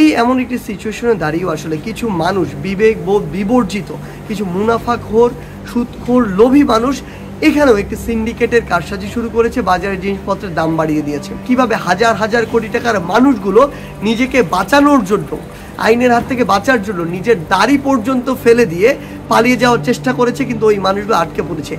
এই এমন একটি সিচুয়েশনে দাঁড়িয়েও আসলে কিছু মানুষ বিবেকবোধ বিবর্জিত, কিছু মুনাফাখোর সুদখোর লোভী মানুষ এখানেও একটি সিন্ডিকেটের কারসাজি শুরু করেছে, বাজারের জিনিসপত্রের দাম বাড়িয়ে দিয়েছে। কিভাবে হাজার হাজার কোটি টাকার মানুষগুলো নিজেকে বাঁচানোর জন্য, আইনের হাত থেকে বাঁচার জন্য নিজের দাড়ি পর্যন্ত ফেলে দিয়ে পালিয়ে যাওয়ার চেষ্টা করেছে, কিন্তু ওই মানুষগুলো আটকে পড়েছে।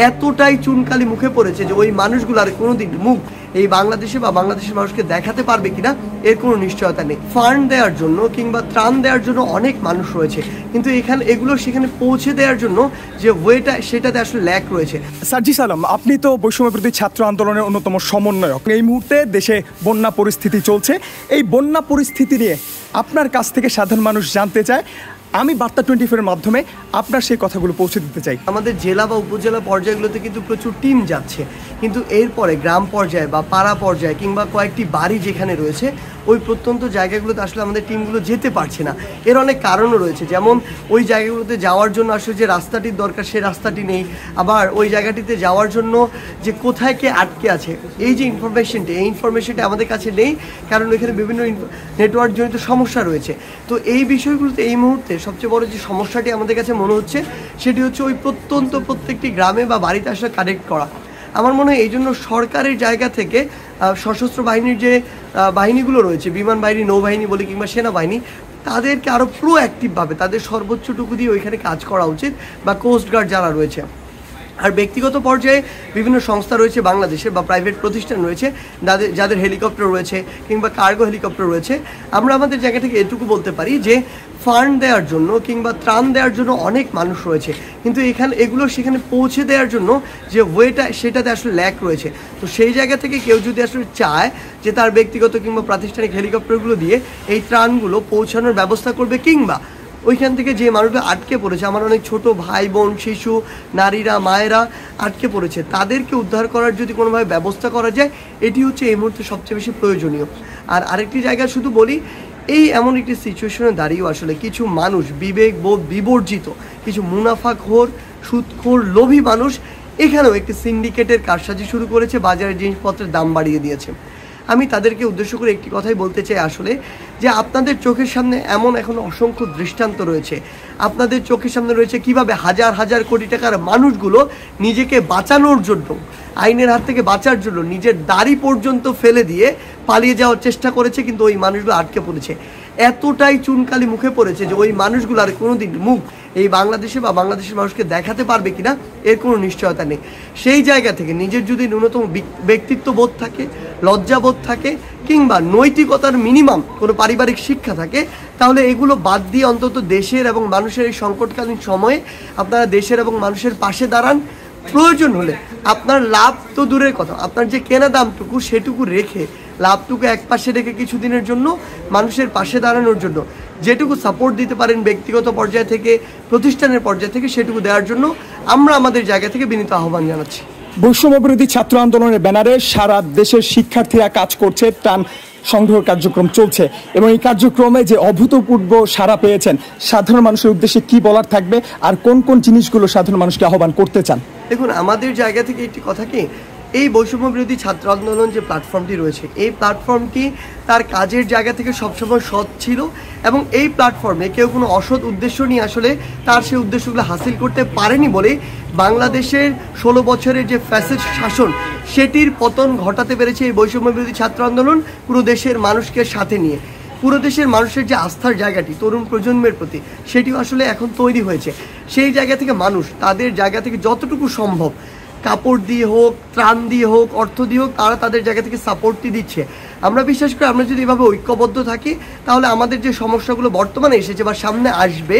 এতটাই চুনকালি মুখে পড়েছে যে ওই মানুষগুলো আর কোনোদিন মুখ এই বাংলাদেশে বা বাংলাদেশের মানুষকে দেখাতে পারবে কিনা এর কোনো নিশ্চয়তা নেই। ফান্ড দেওয়ার জন্য কিংবা ত্রাণ দেওয়ার জন্য অনেক মানুষ রয়েছে, কিন্তু এগুলো সেখানে পৌঁছে দেওয়ার জন্য যে ওয়েটা সেটাতে আসলে ল্যাক রয়েছে। সার্জিস আলম, আপনি তো বৈষম্যবিরোধী ছাত্র আন্দোলনের অন্যতম সমন্বয়ক। এই মুহূর্তে দেশে বন্যা পরিস্থিতি চলছে, এই বন্যা পরিস্থিতি নিয়ে আপনার কাছ থেকে সাধারণ মানুষ জানতে চায়। আমি বার্তা 24-এর মাধ্যমে আপনার সেই কথাগুলো পৌঁছে দিতে চাই। আমাদের জেলা বা উপজেলা পর্যায়গুলোতে কিন্তু প্রচুর টিম যাচ্ছে, কিন্তু এরপরে গ্রাম পর্যায়ে বা পাড়া পর্যায়ে কিংবা কয়েকটি বাড়ি যেখানে রয়েছে ওই প্রত্যন্ত জায়গাগুলোতে আসলে আমাদের টিমগুলো যেতে পারছে না। এর অনেক কারণও রয়েছে, যেমন ওই জায়গাগুলোতে যাওয়ার জন্য আসলে যে রাস্তাটির দরকার সে রাস্তাটি নেই, আবার ওই জায়গাটিতে যাওয়ার জন্য যে কোথায় কে আটকে আছে এই যে ইনফরমেশনটা আমাদের কাছে নেই, কারণ এখানে বিভিন্ন নেটওয়ার্ক জনিত সমস্যা রয়েছে। তো এই বিষয়গুলোতে এই মুহূর্তে সবচেয়ে বড় যে সমস্যাটি আমাদের কাছে মনে হচ্ছে সেটি হচ্ছে ওই প্রত্যেকটি গ্রামে বা বাড়িতে আসলে কানেক্ট করা। আমার মনে হয় এই জন্য সরকারের জায়গা থেকে সশস্ত্র বাহিনীর যে বাহিনীগুলো রয়েছে, বিমান বাহিনী, নৌবাহিনী বলি কিংবা সেনাবাহিনী, তাদেরকে আরও প্রোঅ্যাক্টিভভাবে তাদের সর্বোচ্চটুকু দিয়ে ওইখানে কাজ করা উচিত, বা কোস্টগার্ড যারা রয়েছে। আর ব্যক্তিগত পর্যায়ে বিভিন্ন সংস্থা রয়েছে বাংলাদেশে বা প্রাইভেট প্রতিষ্ঠান রয়েছে যাদের হেলিকপ্টার রয়েছে কিংবা কার্গো হেলিকপ্টার রয়েছে। আমরা আমাদের জায়গা থেকে এটুকু বলতে পারি যে ফান্ড দেওয়ার জন্য কিংবা ত্রাণ দেওয়ার জন্য অনেক মানুষ রয়েছে, কিন্তু এগুলো সেখানে পৌঁছে দেওয়ার জন্য যে ওয়েটা সেটাতে আসলে ল্যাক রয়েছে। তো সেই জায়গা থেকে কেউ যদি আসলে চায় যে তার ব্যক্তিগত কিংবা প্রাতিষ্ঠানিক হেলিকপ্টারগুলো দিয়ে এই ত্রাণগুলো পৌঁছানোর ব্যবস্থা করবে, কিংবা ওইখান থেকে যে মানুষগুলো আটকে পড়েছে, আমার অনেক ছোট ভাই বোন, শিশু, নারীরা, মায়েরা আটকে পড়েছে, তাদেরকে উদ্ধার করার যদি কোনোভাবে ব্যবস্থা করা যায়, এটি হচ্ছে এই মুহূর্তে সবচেয়ে বেশি প্রয়োজনীয়। আর আরেকটি জায়গা শুধু বলি, এই এমন একটি সিচুয়েশনে দাঁড়িয়েও আসলে কিছু মানুষ বিবেকবোধ বিবর্জিত, কিছু মুনাফাখোর সুদখোর লোভী মানুষ এখানেও একটি সিন্ডিকেটের কারসাজি শুরু করেছে, বাজারের জিনিসপত্রের দাম বাড়িয়ে দিয়েছে। আমি তাদেরকে উদ্দেশ্য করে একটি কথাই বলতে চাই আসলে, যে আপনাদের চোখের সামনে এমন এখন অসংখ্য দৃষ্টান্ত রয়েছে, আপনাদের চোখের সামনে রয়েছে কিভাবে হাজার হাজার কোটি টাকার মানুষগুলো নিজেকে বাঁচানোর জন্য, আইনের হাত থেকে বাঁচার জন্য নিজের দাড়ি পর্যন্ত ফেলে দিয়ে পালিয়ে যাওয়ার চেষ্টা করেছে, কিন্তু ওই মানুষগুলো আটকে পড়েছে। এতটাই চুনকালি মুখে পড়েছে যে ওই মানুষগুলো আর কোনোদিন মুখ এই বাংলাদেশে বা বাংলাদেশের মানুষকে দেখাতে পারবে কিনা এর কোনো নিশ্চয়তা নেই। সেই জায়গা থেকে নিজের যদি ন্যূনতম ব্যক্তিত্ব বোধ থাকে, লজ্জাবোধ থাকে, কিংবা নৈতিকতার মিনিমাম কোনো পারিবারিক শিক্ষা থাকে, তাহলে এগুলো বাদ দিয়ে অন্তত দেশের এবং মানুষের এই সংকটকালীন সময়ে আপনারা দেশের এবং মানুষের পাশে দাঁড়ান। প্রয়োজন হলে আপনার লাভ তো দূরের কথা, আপনার যে কেনা দামটুকু সেটুকু রেখে, লাভটুকু এক পাশে রেখে কিছুদিনের জন্য মানুষের পাশে দাঁড়ানোর জন্য যেটুকু সাপোর্ট দিতে পারেন ব্যক্তিগত পর্যায় থেকে, প্রতিষ্ঠানের পর্যায় থেকে, সেটুকু দেওয়ার জন্য আমরা আমাদের জায়গা থেকে বিনীত আহ্বান জানাচ্ছি। বৈষম্যবিরোধী ছাত্র আন্দোলনের ব্যানারে সারা দেশের শিক্ষার্থীরা কাজ করছে, ত্রাণ সংগ্রহ কার্যক্রম চলছে, এবং এই কার্যক্রমে যে অভূতপূর্ব সাড়া পেয়েছেন, সাধারণ মানুষের উদ্দেশ্যে কি বলার থাকবে, আর কোন কোন জিনিসগুলো সাধারণ মানুষকে আহ্বান করতে চান? দেখুন, আমাদের জায়গা থেকে একটি কথা কি, এই বৈষম্য বিরোধী ছাত্র আন্দোলন যে প্ল্যাটফর্মটি রয়েছে, এই প্ল্যাটফর্মটি তার কাজের জায়গা থেকে সবসময় সৎ ছিল, এবং এই প্ল্যাটফর্মে কেউ কোনো অসৎ উদ্দেশ্য নিয়ে আসলে তার সেই উদ্দেশ্যগুলো হাসিল করতে পারেনি বলে বাংলাদেশের 16 বছরের যে ফ্যাসিস্ট শাসন সেটির পতন ঘটাতে পেরেছে এই বৈষম্য বিরোধী ছাত্র আন্দোলন, পুরো দেশের মানুষকে সাথে নিয়ে। পুরো দেশের মানুষের যে আস্থার জায়গাটি তরুণ প্রজন্মের প্রতি, সেটিও আসলে এখন তৈরি হয়েছে। সেই জায়গা থেকে মানুষ তাদের জায়গা থেকে যতটুকু সম্ভব, কাপড় দিয়ে হোক, ত্রাণ দিয়ে হোক, অর্থ দিয়ে হোক, তারা তাদের জায়গা থেকে সাপোর্টটি দিচ্ছে। আমরা বিশ্বাস করি আমরা যদি এভাবে ঐক্যবদ্ধ থাকি, তাহলে আমাদের যে সমস্যাগুলো বর্তমানে এসেছে বা সামনে আসবে,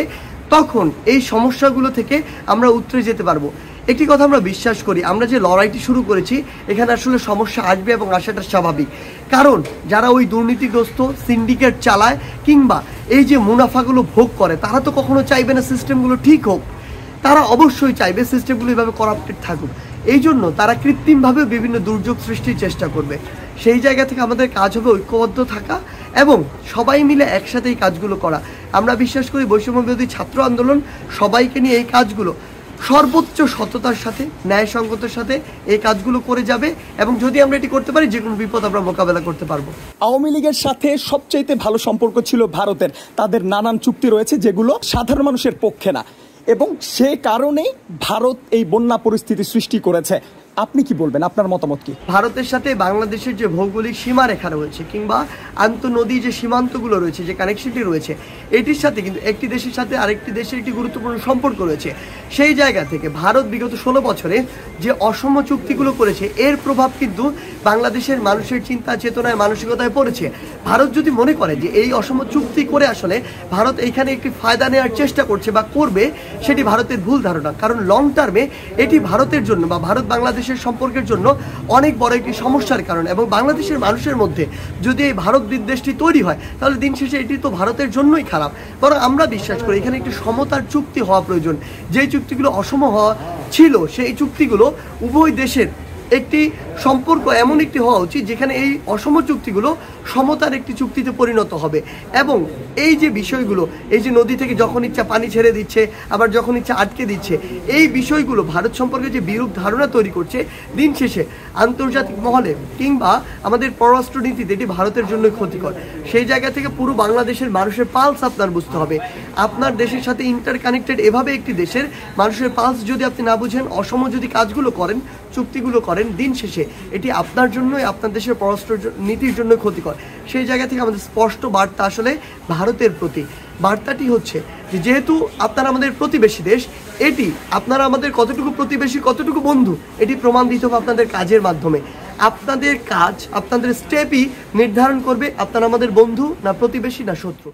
তখন এই সমস্যাগুলো থেকে আমরা উতরে যেতে পারবো। একটি কথা আমরা বিশ্বাস করি, আমরা যে লড়াইটি শুরু করেছি, এখানে আসলে সমস্যা আসবে এবং আসাটা স্বাভাবিক। কারণ যারা ওই দুর্নীতিগ্রস্ত সিন্ডিকেট চালায় কিংবা এই যে মুনাফাগুলো ভোগ করে, তারা তো কখনো চাইবে না সিস্টেমগুলো ঠিক হোক, তারা অবশ্যই চাইবে সিস্টেমগুলো এইভাবে করাপ্টেড থাকুক। এই জন্য তারা কৃত্রিমভাবে বিভিন্ন দুর্যোগ সৃষ্টির চেষ্টা করবে। সেই জায়গা থেকে আমাদের কাজ হবে ঐক্যবদ্ধ থাকা এবং সবাই মিলে একসাথে এই কাজগুলো করা। আমরা বিশ্বাস করি বৈষম্য বিরোধী ছাত্র আন্দোলন সবাইকে নিয়ে এই কাজগুলো সর্বোচ্চ সততার সাথে, ন্যায়সঙ্গতের সাথে এই কাজগুলো করে যাবে, এবং যদি আমরা এটি করতে পারি যে কোনো বিপদ আমরা মোকাবেলা করতে পারবো। আওয়ামী লীগের সাথে সবচাইতে ভালো সম্পর্ক ছিল ভারতের। তাদের নানান চুক্তি রয়েছে যেগুলো সাধারণ মানুষের পক্ষে না, এবং সে কারণেই ভারত এই বন্যা পরিস্থিতি সৃষ্টি করেছে। আপনি কি বলবেন, আপনার মতামত কি? ভারতের সাথে বাংলাদেশের যে ভৌগোলিক সীমারেখা রয়েছে কিংবা আন্তঃনদী যে সীমান্তগুলো রয়েছে, যে কানেকশনটি রয়েছে, এটির সাথে কিন্তু একটি দেশের সাথে আরেকটি দেশের একটি গুরুত্বপূর্ণ সম্পর্ক রয়েছে। সেই জায়গা থেকে ভারত বিগত 16 বছরে যে অসম চুক্তিগুলো করেছে, এর প্রভাব কিন্তু বাংলাদেশের মানুষের চিন্তা চেতনায়, মানসিকতায় পড়েছে। ভারত যদি মনে করে যে এই অসম চুক্তি করে আসলে ভারত এইখানে একটি ফায়দা নেওয়ার চেষ্টা করছে বা করবে, সেটি ভারতের ভুল ধারণা। কারণ লং টার্মে এটি ভারতের জন্য বা ভারত বাংলাদেশের সম্পর্কের জন্য অনেক বড় একটি সমস্যার কারণ। এবং বাংলাদেশের মানুষের মধ্যে যদি এই ভারত বিদ্বেষটি তৈরি হয়, তাহলে দিন শেষে এটি তো ভারতের জন্যই খারাপ। বরং আমরা বিশ্বাস করি এখানে একটি সমতার চুক্তি হওয়া প্রয়োজন। যেই চুক্তিগুলো অসম হওয়া ছিল, সেই চুক্তিগুলো উভয় দেশের একটি সম্পর্ক এমন একটি হওয়া উচিত যেখানে এই অসম চুক্তিগুলো সমতার একটি চুক্তিতে পরিণত হবে। এবং এই যে বিষয়গুলো, এই যে নদী থেকে যখন ইচ্ছা পানি ছেড়ে দিচ্ছে, আবার যখন ইচ্ছা আটকে দিচ্ছে, এই বিষয়গুলো ভারত সম্পর্কে যে বিরূপ ধারণা তৈরি করছে, দিন শেষে আন্তর্জাতিক মহলে কিংবা আমাদের পররাষ্ট্রনীতিতে এটি ভারতের জন্য ক্ষতিকর। সেই জায়গা থেকে পুরো বাংলাদেশের মানুষের পালস আপনার বুঝতে হবে। আপনার দেশের সাথে ইন্টারকানেক্টেড এভাবে একটি দেশের মানুষের পালস যদি আপনি না বুঝেন, অসম যদি কাজগুলো করেন, চুক্তিগুলো করেন, দিন শেষে এটি আপনার জন্যই, আপনার দেশের পররাষ্ট্র নীতির জন্য ক্ষতিকর। সেই জায়গা থেকে আমাদের স্পষ্ট বার্তা আসলে ভারতের প্রতি। বার্তাটি হচ্ছে যে যেহেতু আপনারা আমাদের প্রতিবেশী দেশ, এটি আপনারা আমাদের কতটুকু প্রতিবেশী, কতটুকু বন্ধু, এটি প্রমাণ দিতে হবে আপনাদের কাজের মাধ্যমে। আপনাদের কাজ, আপনাদের স্টেপই নির্ধারণ করবে আপনারা আমাদের বন্ধু না প্রতিবেশী না শত্রু।